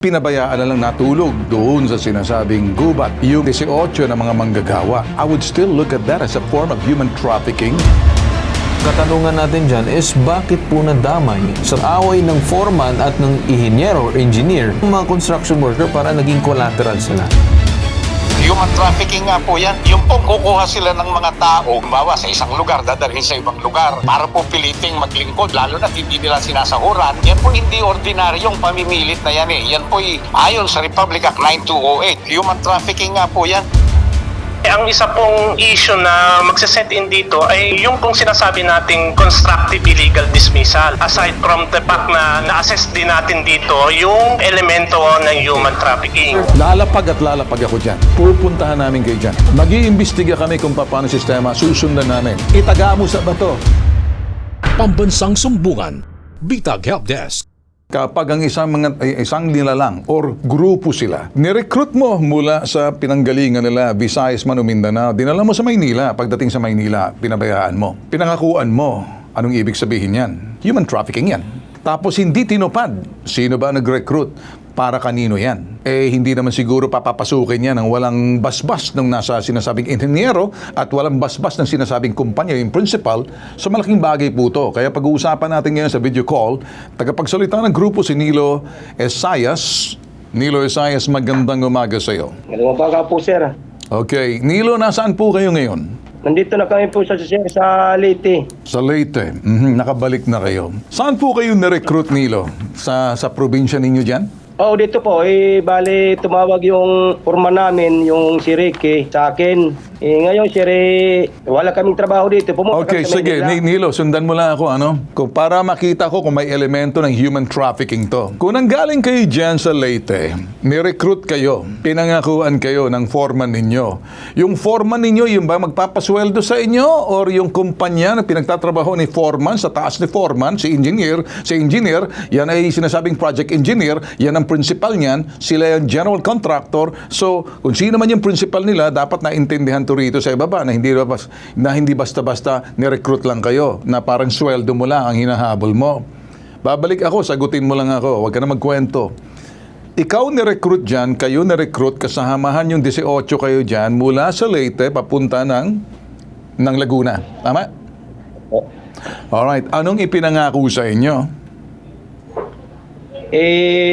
Pinabayaan na lang natulog doon sa sinasabing gubat, yung 18 na mga manggagawa. I would still look at that as a form of human trafficking. Katanungan natin dyan is bakit po nadamay sa away ng foreman at ng inhinyero or engineer ng mga construction worker para naging collateral sila? Human trafficking nga po yan. Yung pong kukuha sila ng mga tao, bawa sa isang lugar, dadalhin sa ibang lugar para po piliting maglingkod, lalo na hindi nila sinasahuran. Yan po hindi ordinaryong pamimilit na yan eh. Yan po ayon sa Republic Act 9208. Human trafficking nga po yan. Ang isa pong issue na magsiset in dito ay yung kung sinasabi nating constructive illegal dismissal. Aside from the fact na na-assess din natin dito yung elemento ng human trafficking. Lalapag at lalapag ako dyan. Pupuntahan namin kayo dyan. Mag-iimbestiga kami kung paano sistema, susundan namin. Itaga mo sa bato. Pambansang Sumbungan, Bitag Helpdesk. Kapag ang isang nilalang or grupo sila, nirecruit mo mula sa pinanggalingan nila, Visayas man o Mindanao, dinala mo sa Maynila, pagdating sa Maynila, pinabayaan mo. Pinangakuan mo. Anong ibig sabihin yan? Human trafficking yan. Tapos hindi tinupad. Sino ba nag-recruit? Para kanino yan? Hindi naman siguro papapasukin yan ng walang basbas ng nasa sinasabing inhinyero at walang basbas ng sinasabing kumpanya, yung principal. So malaking bagay po to. Kaya pag-uusapan natin ngayon sa video call, tagapagsalita ng grupo si Nilo Esayas. Nilo Esayas, magandang umaga sa iyo. Magandang umaga po, sir. Okay. Nilo, nasaan po kayo ngayon? Nandito na kami po sa Leyte. Sa Leyte. Nakabalik na kayo. Saan po kayo na-recruit, Nilo? Sa probinsya ninyo dyan? Oo, dito po. Bali, tumawag yung foreman namin, yung si Ricky, sa akin. Ngayon, sir, wala kaming trabaho dito. Pumunta Okay, kami sa sige. Manila. Nilo, sundan mo lang ako, ano? Para makita ko kung may elemento ng human trafficking to. Kung nanggaling kayo dyan sa Leyte, ni-recruit kayo, pinangakuan kayo ng foreman ninyo. Yung foreman ninyo, yung ba magpapasweldo sa inyo? Or yung kumpanya na pinagtatrabaho ni foreman, sa taas ni foreman, si engineer, yan ay sinasabing project engineer, yan ang principal niyan, sila yung general contractor. So, kung sino man yung principal nila, dapat naintindihan to rito sa ibaba na hindi basta-basta ni-recruit lang kayo, na parang sweldo mo lang ang hinahabol mo. Babalik ako, sagutin mo lang ako, huwag ka na magkwento. Ikaw ni-recruit dyan, kayo ni-recruit, kasamahan yung 18 kayo dyan, mula sa Leyte, papunta ng Laguna. Tama? Alright, anong ipinangako sa inyo?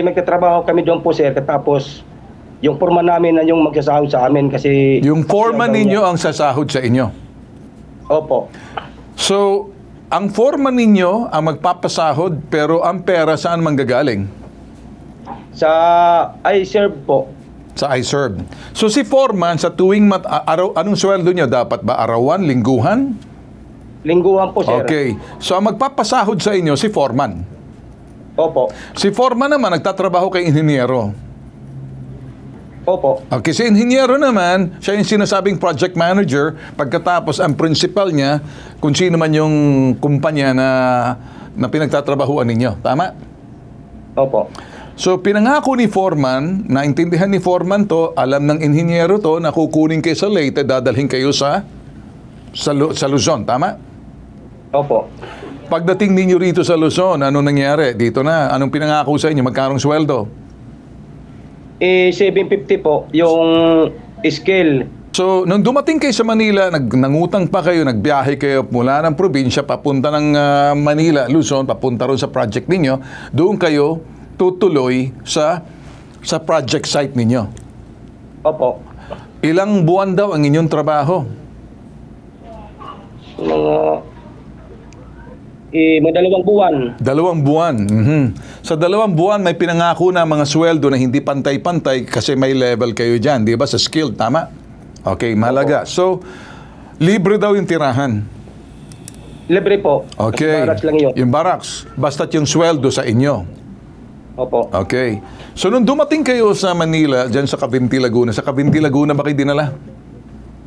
Magtatrabaho kami doon po, sir. Tapos, yung foreman namin na yung magsasahod sa amin kasi... Yung foreman ninyo ang sasahod sa inyo? Opo. So, ang foreman ninyo ang magpapasahod, pero ang pera saan manggagaling? Sa iServe po. Sa iServe. So, si foreman, sa tuwing anong sweldo niya? Dapat ba arawan, lingguhan? Lingguhan po, sir. Okay. So, ang magpapasahod sa inyo, si foreman. Opo. Si foreman naman, nagtatrabaho kay inhinyero. Opo. Okay, si inhinyero naman, siya yung sinasabing project manager, pagkatapos ang principal niya, kung sino man yung kumpanya na pinagtatrabahuan ninyo. Tama? Opo. So, pinangako ni foreman, naintindihan ni foreman to, alam ng inhinyero to, na kukunin kayo sa Leyte, dadalhin kayo sa Luzon. Tama? Opo. Pagdating ninyo rito sa Luzon, ano nangyari? Dito na, anong pinangako sa inyo? Magkarong sweldo? 750 po, yung scale. So, nung dumating kayo sa Manila, nangutang pa kayo, nagbiyahe kayo mula ng probinsya, papunta ng Manila, Luzon, papunta ron sa project ninyo, doon kayo tutuloy sa project site ninyo. Opo. Ilang buwan daw ang inyong trabaho? May 2 buwan. 2 buwan. Sa 2 buwan, may pinangako na mga sweldo na hindi pantay-pantay kasi may level kayo dyan. Di ba? Sa skill, tama? Okay, mahalaga. So, libre daw yung tirahan. Libre po. Okay. Barracks lang yun. Yung barracks. Basta't yung sweldo sa inyo. Opo. Okay. So, nung dumating kayo sa Manila, dyan sa Cavinti, Laguna, sa Cavinti, Laguna ba kayo dinala?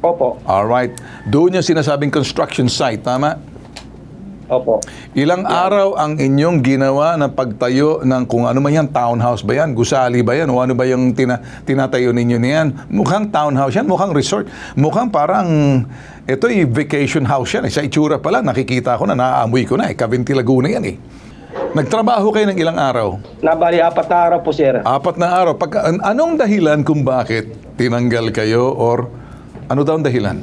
Opo. Alright. Doon yung sinasabing construction site, tama? Opo. Ilang araw ang inyong ginawa na pagtayo ng kung ano man yan, townhouse ba yan, gusali ba yan, o ano ba yung tinatayo ninyo niyan? Mukhang townhouse yan, mukhang resort. Mukhang parang, ito vacation house yan. Sa itsura pala, nakikita ko na, naaamoy ko na. Cavinti Laguna yan eh. Nagtrabaho kayo ng ilang araw? Nabali 4 na araw po, sir. 4 na araw. Anong dahilan kung bakit tinanggal kayo or ano daw ang dahilan?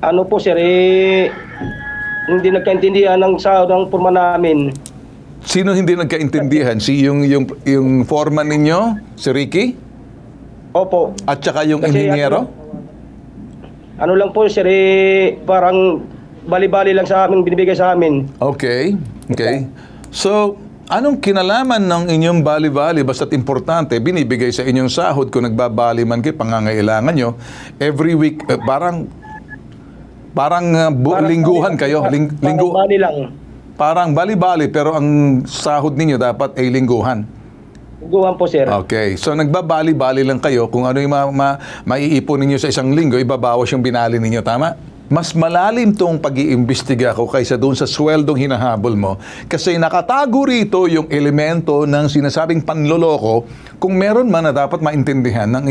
Ano po, sir, hindi nagkaintindihan ng sahod ng porma namin. Sino hindi nagkaintindihan? Yung foreman ninyo? Si Ricky? Opo. At saka yung Kasi inhinyero? Ano lang po, sir, parang bali-bali lang sa amin, binibigay sa amin. Okay. So, anong kinalaman ng inyong bali-bali, basta't importante, binibigay sa inyong sahod kung nagbabali man kayo, pangangailangan nyo, every week, parang lingguhan kayo. Parang bali lang. Parang bali-bali, pero ang sahod ninyo dapat ay lingguhan. Guwan po, sir. Okay. So, nagbabali-bali lang kayo. Kung ano yung maiipon ninyo sa isang linggo, ibabawas yung binali ninyo. Tama? Mas malalim tong pag-iimbestiga ko kaysa doon sa sweldong hinahabol mo. Kasi nakatago rito yung elemento ng sinasabing panloloko kung meron man na dapat maintindihan ng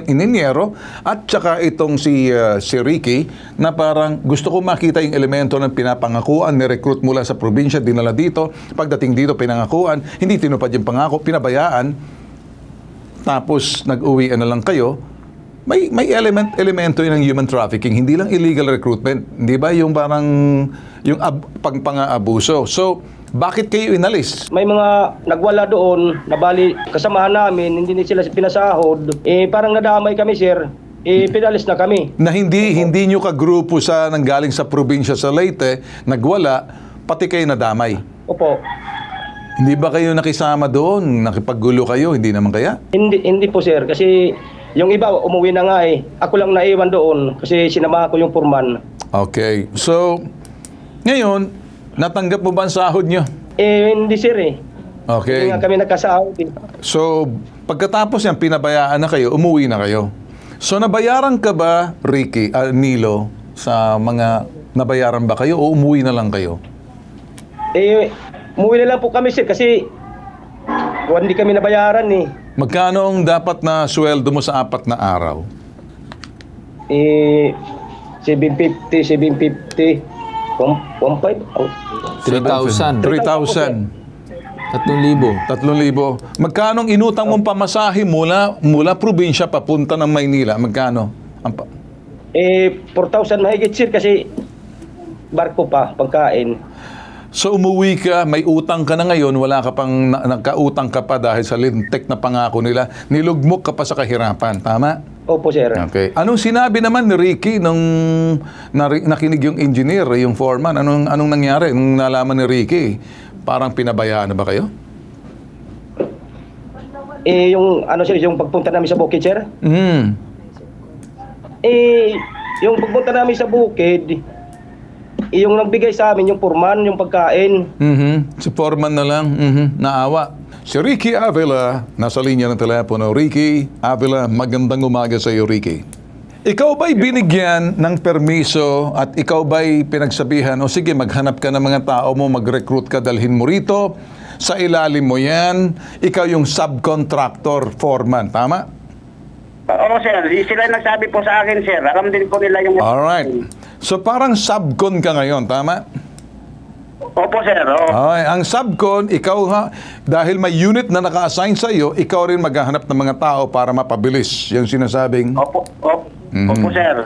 inhinyero at saka itong si Ricky na parang gusto ko makita yung elemento ng pinapangakuan, ni-recruit mula sa probinsya, dinala dito, pagdating dito pinangakuan, hindi tinupad yung pangako, pinabayaan, tapos nag-uwian na lang kayo. May elemento yun ng human trafficking, hindi lang illegal recruitment, hindi ba? Yung parang yung pang-abuso. So, bakit kayo inalis? May mga nagwala doon, nabali kasamahan namin, hindi sila pinasahod. Parang nadamay kami, sir. Pinalis na kami. Na hindi nyo kagrupo sa nanggaling sa probinsya sa Leyte, nagwala, pati kayo nadamay. Opo. Hindi ba kayo nakisama doon? Nakipaggulo kayo? Hindi naman kaya? Hindi po, sir, kasi yung iba umuwi na nga eh. Ako lang naiwan doon kasi sinamahan ko yung foreman. Okay. So, ngayon, natanggap mo ba ang sahod nyo? Hindi, sir eh. Okay. Hindi nga kami nagkasahod eh. So, pagkatapos yan, pinabayaan na kayo, umuwi na kayo. So, nabayaran ka ba, Ricky, Nilo, sa mga nabayaran ba kayo o umuwi na lang kayo? Umuwi na lang po kami, sir, kasi hindi kami nabayaran eh. Magkano ang dapat na sweldo mo sa 4 na araw? 750, 1.5. 3,000. 3,000. 3,000. 3,000. Magkano ang inutang mong pamasahe mula probinsya papunta ng Maynila? Magkano? 4,000 mahigit, sir, kasi barko pa, pagkain. So umuwi ka, may utang ka na ngayon, wala ka pang nagkautang ka pa dahil sa lintek na pangako nila. Nilugmok ka pa sa kahirapan, tama? Opo, sir. Okay. Anong sinabi naman ni Ricky nung nakinig yung engineer, yung foreman? Anong nangyari nung nalaman ni Ricky? Parang pinabayaan na ba kayo? Yung sir, yung pagpunta namin sa bukid, sir. Yung pagpunta namin sa bukid, yung nagbigay sa amin, yung foreman, yung pagkain. Si foreman na lang, naawa. Si Ricky Avila, nasa linya ng telepono. Ricky Avila, magandang umaga sa iyo, Ricky. Ikaw ba'y binigyan ng permiso at ikaw ba'y pinagsabihan, o sige, maghanap ka ng mga tao mo, mag-recruit ka, dalhin mo rito, sa ilalim mo yan, ikaw yung subcontractor, foreman, tama? Oo, sir. Sila nagsabi po sa akin, sir. Alam din po nila yung... Alright. So parang subcon ka ngayon, tama? Opo, sir. Oo. Okay, ang subcon, ikaw dahil may unit na naka-assign sa iyo, ikaw rin maghahanap ng mga tao para mapabilis. Yung sinasabing... Opo, sir.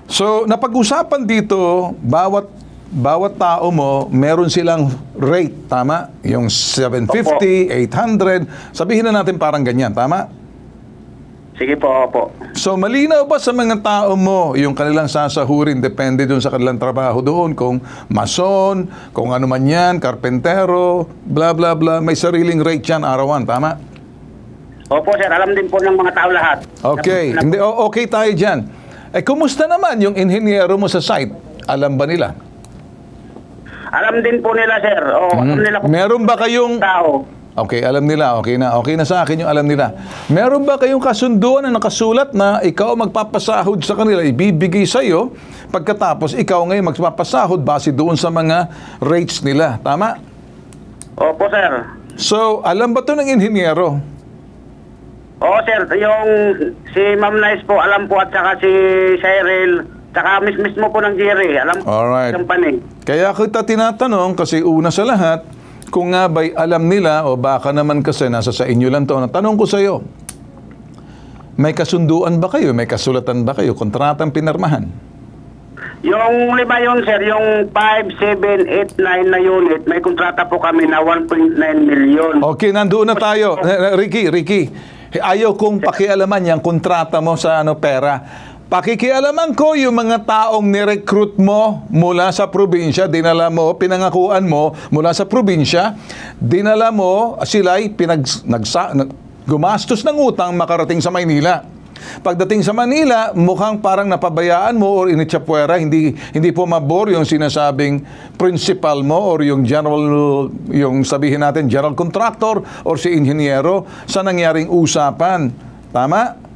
So, napag-usapan dito, bawat tao mo, meron silang rate, tama? Yung 750, 800, sabihin na natin parang ganyan, tama? Sige po, opo. So, malinaw ba sa mga tao mo yung kanilang sasahurin, depende dun sa kanilang trabaho doon, kung mason, kung ano man yan, karpentero, bla bla bla, may sariling rate yan, arawan, tama? Opo, sir. Alam din po ng mga tao lahat. Okay, hindi, okay tayo dyan. Kumusta naman yung inhinyero mo sa site? Alam ba nila? Alam din po nila, sir. Alam nila po Meron ba kayong... tao. Okay, alam nila. Okay na sa akin yung alam nila. Meron ba kayong kasunduan na nakasulat na ikaw magpapasahod sa kanila, ibibigay sa iyo, pagkatapos ikaw ngayon magpapasahod base doon sa mga rates nila. Tama? Opo, sir. So, alam ba to ng inhinyero? Oo, sir. Yung si Ma'am Nice po, alam po, at saka si Cheryl, saka mismo po ng Jerry. Alam po Alright. yung company. Kaya kita tinatanong kasi una sa lahat, kung nga ba'y alam nila o baka naman kasi nasa sa inyo lang to. Tanong ko sa iyo, may kasunduan ba kayo? May kasulatan ba kayo? Kontratang pinirmahan? Yung 5 yun, sir, yung 5, 7, 8, 9 na unit, may kontrata po kami na 1.9 million. Okay, nandoon na tayo. Ricky, ayaw kong pakialaman yung kontrata mo sa pera. Pakikialaman ko yung mga taong nirecruit mo mula sa probinsya, dinala mo, pinangakuan mo mula sa probinsya, dinala mo, sila'y gumastos ng utang makarating sa Maynila. Pagdating sa Manila, mukhang parang napabayaan mo or initsapwera, hindi po mabor yung sinasabing principal mo or yung yung sabihin natin general contractor or si inhinyero sa nangyaring usapan. Tama?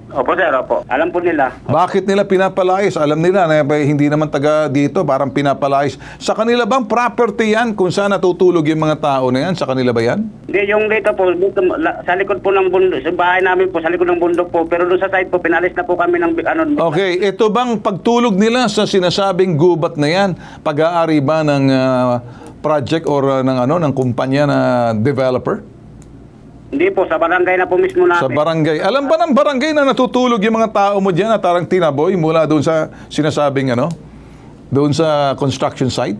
Opo, sir, opo. Alam po nila. Bakit nila pinapalayas? Alam nila na hindi naman taga dito, parang pinapalayas. Sa kanila bang property yan kung saan natutulog yung mga tao na yan? Sa kanila ba yan? Hindi, yung dito po, sa likod po ng bundok, sa bahay namin po, sa likod ng bundok po, pero doon sa side po, pinalis na po kami ng Okay, ito bang pagtulog nila sa sinasabing gubat na yan, pag-aari ba ng project or ng kumpanya na developer? Hindi po, sa barangay na po mismo namin. Sa barangay. Alam ba ng barangay na natutulog yung mga tao mo dyan na tarang tinaboy mula doon sa sinasabing doon sa construction site?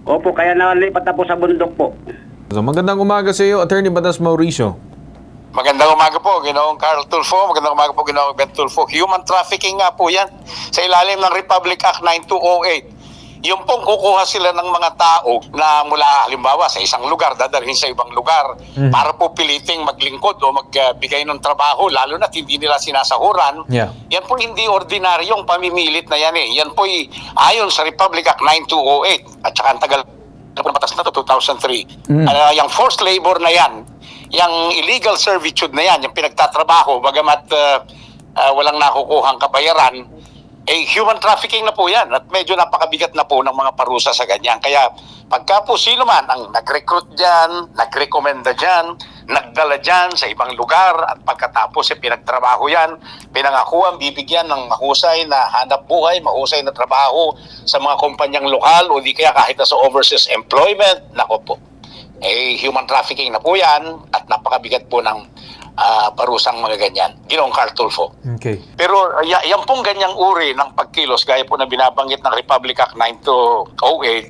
Opo, kaya nalipat na po sa bundok po. So, magandang umaga sa iyo, Attorney Batas Mauricio. Magandang umaga po, Ginoong Carl Tulfo. Magandang umaga po, Ginoong Ben Tulfo. Human trafficking nga po yan sa ilalim ng Republic Act 9208. Yung pong kukuha sila ng mga tao na mula halimbawa sa isang lugar, dadalhin sa ibang lugar para po piliting maglingkod o magbigay ng trabaho, lalo na hindi nila sinasahuran. Yeah. Yan po hindi ordinaryong pamimilit na yan eh. Yan po ayon sa Republic Act 9208 at saka ang tagal na batas na to 2003. Yung forced labor na yan, yung illegal servitude na yan, yung pinagtatrabaho, bagamat walang nakukuhang kabayaran, human trafficking na po yan at medyo napakabigat na po ng mga parusa sa ganyan. Kaya pagka po sino man ang nag-recruit dyan, nag-recommenda dyan, nagdala dyan sa ibang lugar at pagkatapos pinagtrabaho yan, pinangakuan, bibigyan ng mahusay na hanap buhay, mahusay na trabaho sa mga kumpanyang lokal o di kaya kahit na sa overseas employment, nako po. Human trafficking na po yan at napakabigat po ng parusang mga ganyan. Ginoong Carl Tulfo. Okay. Pero yan pong ganyang uri ng pagkilos, gaya po na binabanggit ng Republic Act 9208,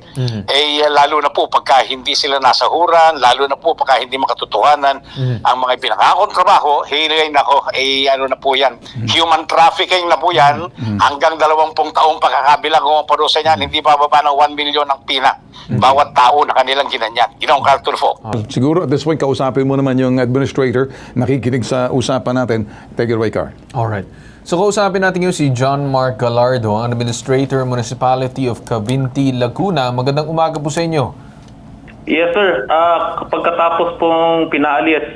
lalo na po pagka hindi sila nasahuran, lalo na po pagka hindi makatotohanan ang mga pinangakong trabaho, ano na po yan, human trafficking na po yan, hanggang 20 taong pagkakabilang kung ang parusa niyan, hindi bababa ng 1 million ang pina. Bawat tao na kanilang ginanyan. Ginoong Carl Tulfo. Siguro at this point, kausapin mo naman yung administrator, nakikinig sa usapan natin. Take it away, Carl. Alright. So, kausapin natin yung si John Mark Gallardo, ang Administrator Municipality of Cavinti, Laguna. Magandang umaga po sa inyo. Yes, sir. Pagkatapos pong pinaalis,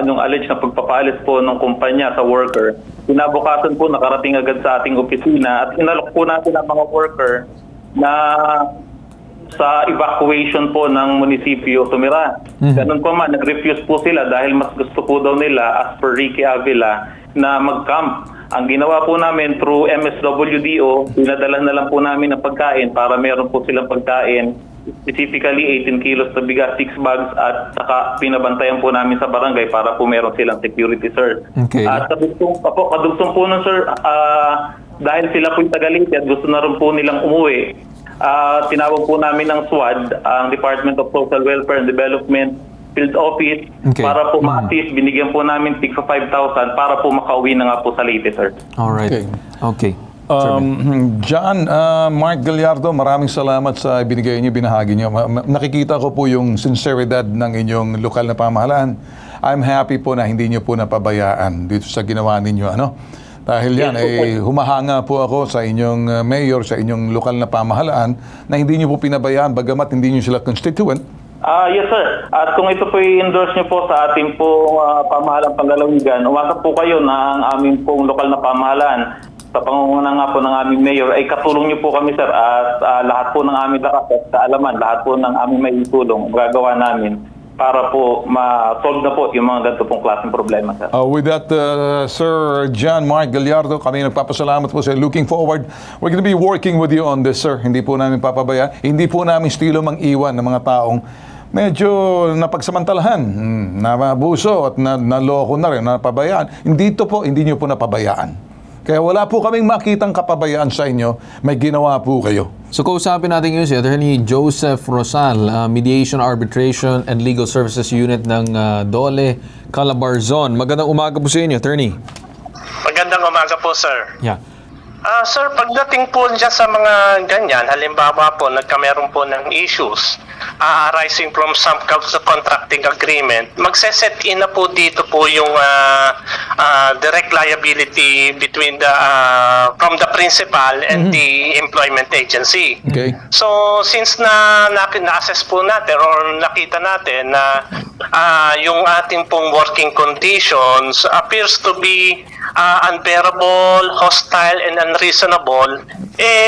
yung alleged na pagpapaalis po ng kumpanya sa worker, kinabukasan po nakarating agad sa ating opisina at inalok po natin ang mga worker na sa evacuation po ng munisipyo tumira. Ganun po man, nag-refuse po sila dahil mas gusto po daw nila, as per Ricky Avila, na mag-camp. Ang ginawa po namin through MSWDO, pinadala na lang po namin ng pagkain para meron po silang pagkain, specifically 18 kilos na bigas, 6 bags, at saka pinabantayan po namin sa barangay para po meron silang security, sir. Okay. At kadugsong po nun, sir, dahil sila po'y tagaliti at gusto na rin po nilang umuwi, tinawag po namin ng SWAD, ang Department of Social Welfare and Development Field Office, para po ma-assist. Binigyan po namin tig 5,000 para po makauwi na nga po sa Leyte, sir. Alright. Okay. John, Mark Gallardo, maraming salamat sa binigay niyo, binahagi niyo. Nakikita ko po yung sinseridad ng inyong lokal na pamahalaan. I'm happy po na hindi niyo po napabayaan dito sa ginawa ninyo, Dahil yan, humahanga po ako sa inyong mayor, sa inyong lokal na pamahalaan na hindi niyo po pinabayaan bagamat hindi niyo sila constituent. Yes, sir. At kung ito po i-endorse niyo po sa ating pong pamahalang Panglalawigan, umasa po kayo na ang aming pong lokal na pamahalaan sa pangunguna nga po ng aming mayor ay katulong niyo po kami, sir, at lahat po ng aming lakas at kaalaman, lahat po ng aming may itulong, gagawa namin para po ma-solve na po yung mga ganito pong klaseng problema, sir. With that, Sir John Mark Gallardo, kami nagpapasalamat po sa looking forward. We're going to be working with you on this, sir. Hindi po namin papabaya. Hindi po namin estilo mang-iwan ng mga taong medyo napagsamantalahan, nabuso at naloko na rin, napabayaan. Hindi nyo po napabayaan. Kaya wala po kaming makitang kapabayaan sa inyo, may ginawa po kayo. So kausapin natin ngayon si Attorney Joseph Rosal, Mediation, Arbitration and Legal Services Unit ng Dole, Calabarzon. Magandang umaga po sa inyo, Attorney. Magandang umaga po, sir. Yeah. Sir, pagdating po dyan sa mga ganyan, halimbawa po, nagkameron po ng issues arising from some contracting agreement, magse-set in na po dito po yung direct liability between the from the principal and the employment agency. Okay. So, since na-assess po natin or nakita natin na yung ating pong working conditions appears to be unbearable, hostile, and unreasonable,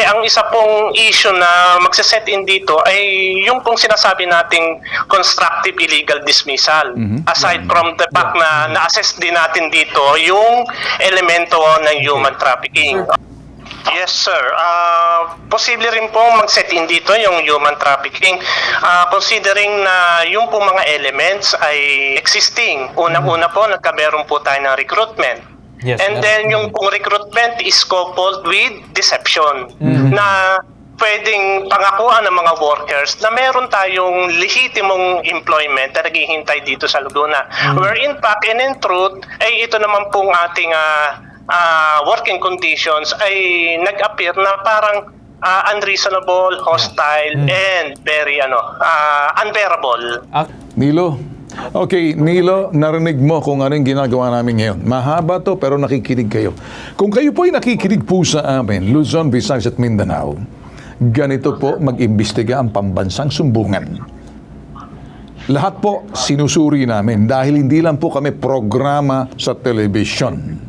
ang isa pong issue na magse-set in dito ay yung pong sinasabi nating constructive illegal dismissal. Aside from the fact na na-assess din natin dito yung elemento ng human trafficking. Yes, sir. Posible rin pong mag-set in dito yung human trafficking considering na yung pong mga elements ay existing. Unang-una po, nagkameron po tayo ng recruitment. Yes, And then yung pong recruitment is coupled with deception na pwedeng pangakuan ng mga workers na meron tayong lehitimong employment na naghihintay dito sa Laguna. Where in fact and in truth, ay ito naman pong ating working conditions ay nag-appear na parang unreasonable, hostile, and very unbearable. Nilo, okay, Nilo, narinig mo kung anong ginagawa namin ngayon. Mahaba to pero nakikinig kayo. Kung kayo po ay nakikinig po sa amin, Luzon, Visayas at Mindanao, ganito po mag-imbestiga ang pambansang sumbungan. Lahat po sinusuri namin dahil hindi lang po kami programa sa television.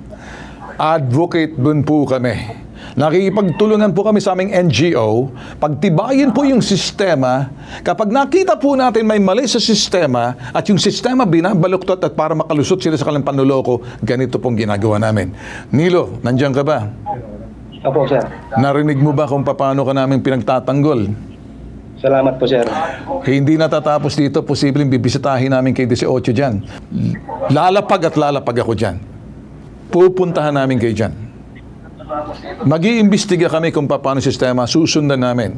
Advocate dun po kami. Nakikipagtulungan po kami sa aming NGO, pagtibayin po yung sistema. Kapag nakita po natin may mali sa sistema at yung sistema binabaluktot at para makalusot sila sa kanilang panloloko, ganito pong ginagawa namin. Nilo, nandiyan ka ba? Opo, sir. Narinig mo ba kung paano ka namin pinagtatanggol? Salamat po, sir. Hindi natatapos dito, posibleng bibisitahin namin kay 18 dyan. Lalapag ako dyan. Pupuntahan namin kayo dyan. Mag-iimbestiga kami kung paano sistema, susundan namin.